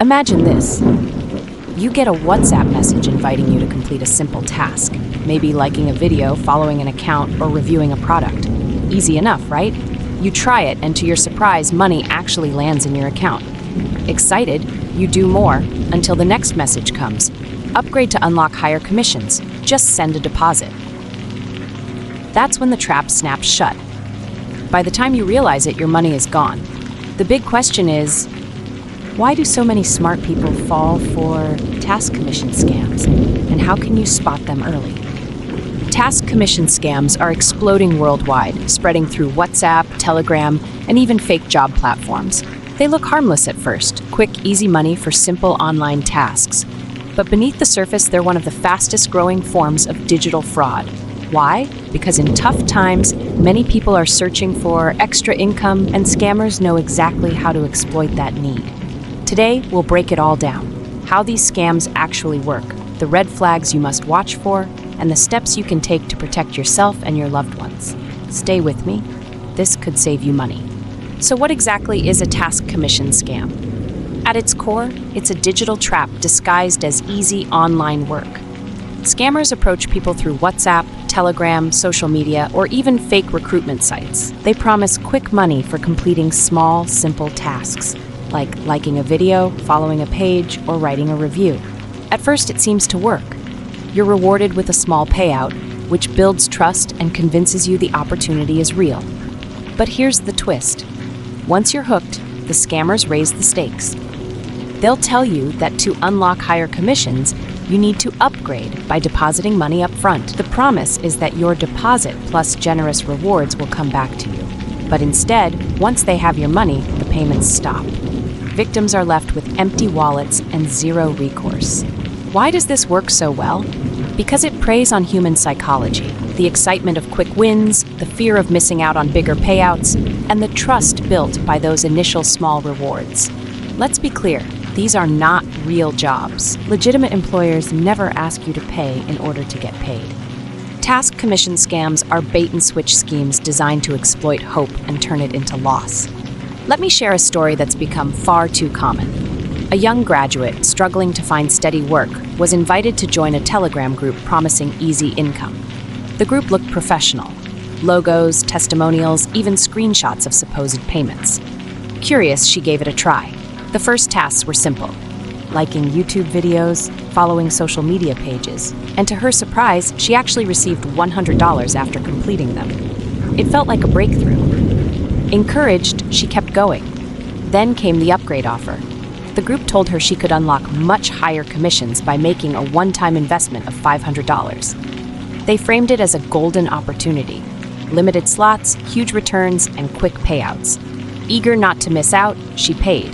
Imagine this. You get a WhatsApp message inviting you to complete a simple task, maybe liking a video, following an account, or reviewing a product. Easy enough, right? You try it, and to your surprise, money actually lands in your account. Excited, you do more until the next message comes. Upgrade to unlock higher commissions. Just send a deposit. That's when the trap snaps shut. By the time you realize it, your money is gone. The big question is, why do so many smart people fall for task commission scams, and how can you spot them early? Task commission scams are exploding worldwide, spreading through WhatsApp, Telegram, and even fake job platforms. They look harmless at first, quick, easy money for simple online tasks. But beneath the surface, they're one of the fastest growing forms of digital fraud. Why? Because in tough times, many people are searching for extra income, and scammers know exactly how to exploit that need. Today, we'll break it all down. How these scams actually work, the red flags you must watch for, and the steps you can take to protect yourself and your loved ones. Stay with me. This could save you money. So what exactly is a task commission scam? At its core, it's a digital trap disguised as easy online work. Scammers approach people through WhatsApp, Telegram, social media, or even fake recruitment sites. They promise quick money for completing small, simple tasks, like liking a video, following a page, or writing a review. At first, it seems to work. You're rewarded with a small payout, which builds trust and convinces you the opportunity is real. But here's the twist. Once you're hooked, the scammers raise the stakes. They'll tell you that to unlock higher commissions, you need to upgrade by depositing money up front. The promise is that your deposit plus generous rewards will come back to you. But instead, once they have your money, the payments stop. Victims are left with empty wallets and zero recourse. Why does this work so well? Because it preys on human psychology, the excitement of quick wins, the fear of missing out on bigger payouts, and the trust built by those initial small rewards. Let's be clear, these are not real jobs. Legitimate employers never ask you to pay in order to get paid. Task commission scams are bait-and-switch schemes designed to exploit hope and turn it into loss. Let me share a story that's become far too common. A young graduate struggling to find steady work was invited to join a Telegram group promising easy income. The group looked professional. Logos, testimonials, even screenshots of supposed payments. Curious, she gave it a try. The first tasks were simple: liking YouTube videos, following social media pages, and to her surprise, she actually received $100 after completing them. It felt like a breakthrough. Encouraged, she kept going. Then came the upgrade offer. The group told her she could unlock much higher commissions by making a one-time investment of $500. They framed it as a golden opportunity: limited slots, huge returns, and quick payouts. Eager not to miss out, she paid.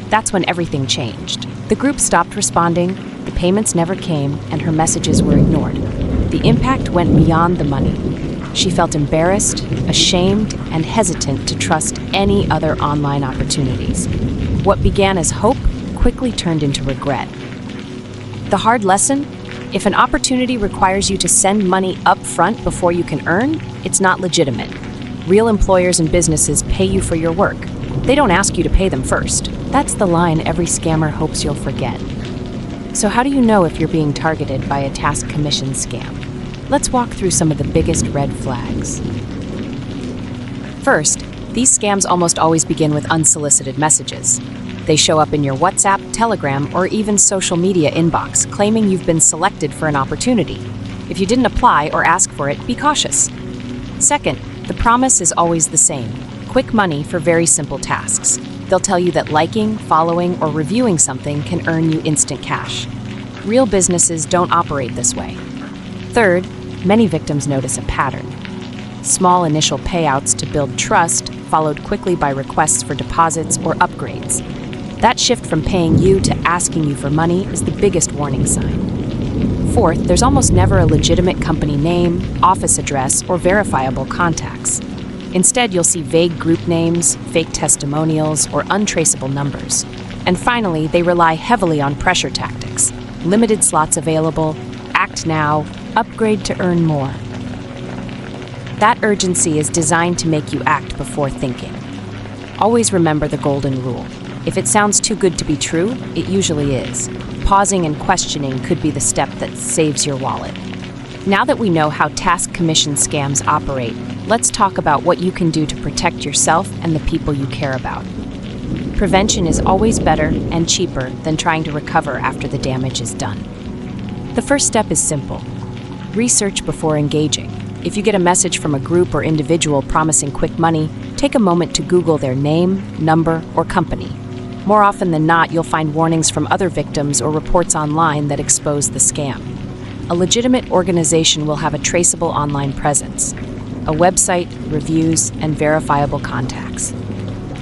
That's when everything changed. The group stopped responding, the payments never came, and her messages were ignored. The impact went beyond the money. She felt embarrassed, ashamed, and hesitant to trust any other online opportunities. What began as hope quickly turned into regret. The hard lesson? If an opportunity requires you to send money up front before you can earn, it's not legitimate. Real employers and businesses pay you for your work. They don't ask you to pay them first. That's the line every scammer hopes you'll forget. So how do you know if you're being targeted by a task commission scam? Let's walk through some of the biggest red flags. First, these scams almost always begin with unsolicited messages. They show up in your WhatsApp, Telegram, or even social media inbox, claiming you've been selected for an opportunity. If you didn't apply or ask for it, be cautious. Second, the promise is always the same: quick money for very simple tasks. They'll tell you that liking, following, or reviewing something can earn you instant cash. Real businesses don't operate this way. Third, many victims notice a pattern. Small initial payouts to build trust, followed quickly by requests for deposits or upgrades. That shift from paying you to asking you for money is the biggest warning sign. Fourth, there's almost never a legitimate company name, office address, or verifiable contacts. Instead, you'll see vague group names, fake testimonials, or untraceable numbers. And finally, they rely heavily on pressure tactics: limited slots available, act now, upgrade to earn more. That urgency is designed to make you act before thinking. Always remember the golden rule. If it sounds too good to be true, it usually is. Pausing and questioning could be the step that saves your wallet. Now that we know how task commission scams operate, let's talk about what you can do to protect yourself and the people you care about. Prevention is always better and cheaper than trying to recover after the damage is done. The first step is simple. Research before engaging. If you get a message from a group or individual promising quick money, take a moment to Google their name, number, or company. More often than not, you'll find warnings from other victims or reports online that expose the scam. A legitimate organization will have a traceable online presence, a website, reviews, and verifiable contacts.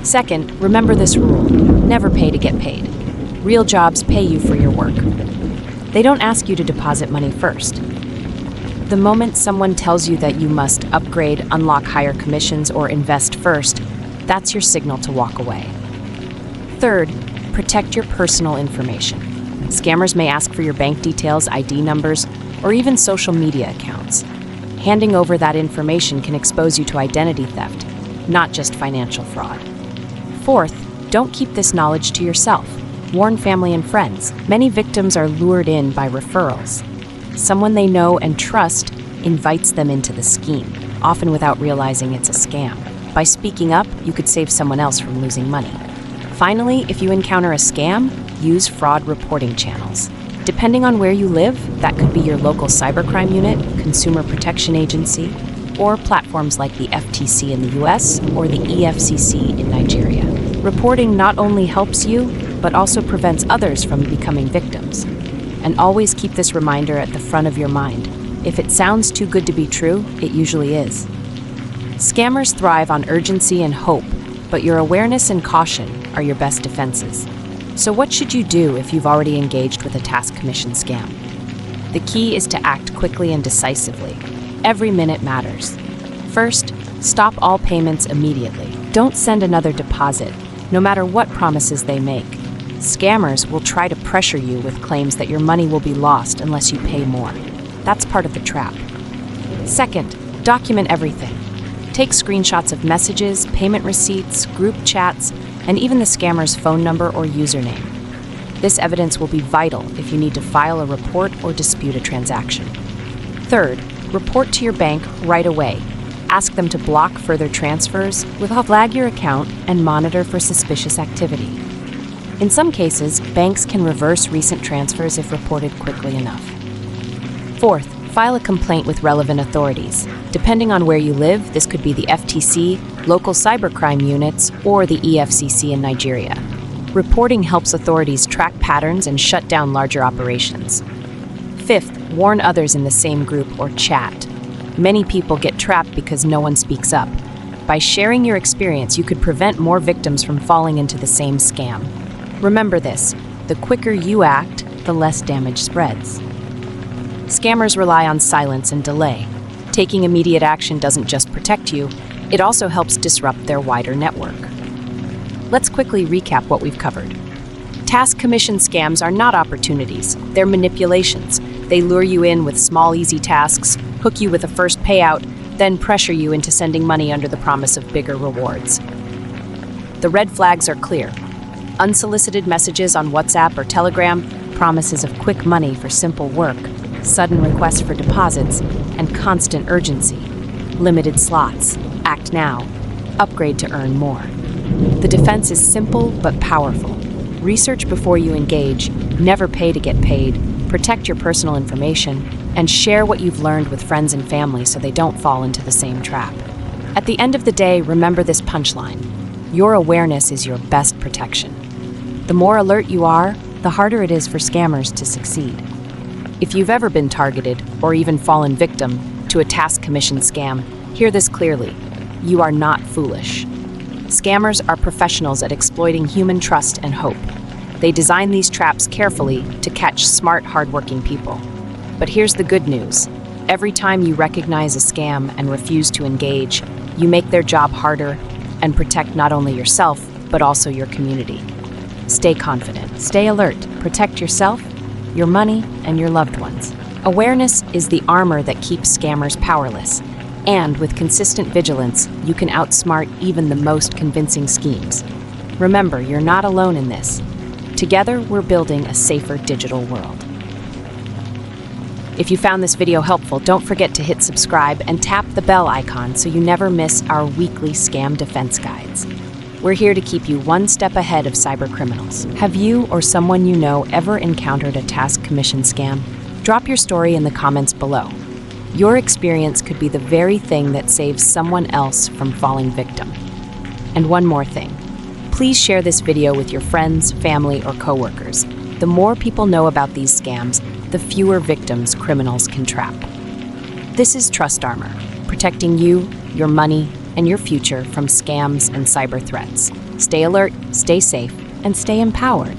Second, remember this rule: never pay to get paid. Real jobs pay you for your work. They don't ask you to deposit money first. The moment someone tells you that you must upgrade, unlock higher commissions, or invest first, that's your signal to walk away. Third, protect your personal information. Scammers may ask for your bank details, ID numbers, or even social media accounts. Handing over that information can expose you to identity theft, not just financial fraud. Fourth, don't keep this knowledge to yourself. Warn family and friends. Many victims are lured in by referrals. Someone they know and trust invites them into the scheme, often without realizing it's a scam. By speaking up, you could save someone else from losing money. Finally, if you encounter a scam, use fraud reporting channels. Depending on where you live, that could be your local cybercrime unit, consumer protection agency, or platforms like the FTC in the US or the EFCC in Nigeria. Reporting not only helps you, but also prevents others from becoming victims. And always keep this reminder at the front of your mind. If it sounds too good to be true, it usually is. Scammers thrive on urgency and hope, but your awareness and caution are your best defenses. So what should you do if you've already engaged with a task commission scam? The key is to act quickly and decisively. Every minute matters. First, stop all payments immediately. Don't send another deposit, no matter what promises they make. Scammers will try to pressure you with claims that your money will be lost unless you pay more. That's part of the trap. Second, document everything. Take screenshots of messages, payment receipts, group chats, and even the scammer's phone number or username. This evidence will be vital if you need to file a report or dispute a transaction. Third, report to your bank right away. Ask them to block further transfers, flag your account, and monitor for suspicious activity. In some cases, banks can reverse recent transfers if reported quickly enough. Fourth, file a complaint with relevant authorities. Depending on where you live, this could be the FTC, local cybercrime units, or the EFCC in Nigeria. Reporting helps authorities track patterns and shut down larger operations. Fifth, warn others in the same group or chat. Many people get trapped because no one speaks up. By sharing your experience, you could prevent more victims from falling into the same scam. Remember this: the quicker you act, the less damage spreads. Scammers rely on silence and delay. Taking immediate action doesn't just protect you, it also helps disrupt their wider network. Let's quickly recap what we've covered. Task commission scams are not opportunities, they're manipulations. They lure you in with small, easy tasks, hook you with a first payout, then pressure you into sending money under the promise of bigger rewards. The red flags are clear. Unsolicited messages on WhatsApp or Telegram, promises of quick money for simple work, sudden requests for deposits, and constant urgency. Limited slots. Act now. Upgrade to earn more. The defense is simple but powerful. Research before you engage, never pay to get paid, protect your personal information, and share what you've learned with friends and family so they don't fall into the same trap. At the end of the day, remember this punchline: your awareness is your best protection. The more alert you are, the harder it is for scammers to succeed. If you've ever been targeted or even fallen victim to a task commission scam, hear this clearly: you are not foolish. Scammers are professionals at exploiting human trust and hope. They design these traps carefully to catch smart, hardworking people. But here's the good news. Every time you recognize a scam and refuse to engage, you make their job harder and protect not only yourself, but also your community. Stay confident, stay alert, protect yourself, your money, and your loved ones. Awareness is the armor that keeps scammers powerless. And with consistent vigilance, you can outsmart even the most convincing schemes. Remember, you're not alone in this. Together, we're building a safer digital world. If you found this video helpful, don't forget to hit subscribe and tap the bell icon so you never miss our weekly scam defense guides. We're here to keep you one step ahead of cyber criminals. Have you or someone you know ever encountered a task commission scam? Drop your story in the comments below. Your experience could be the very thing that saves someone else from falling victim. And one more thing. Please share this video with your friends, family, or coworkers. The more people know about these scams, the fewer victims criminals can trap. This is TrustArmor, protecting you, your money, and your future from scams and cyber threats. Stay alert, stay safe, and stay empowered.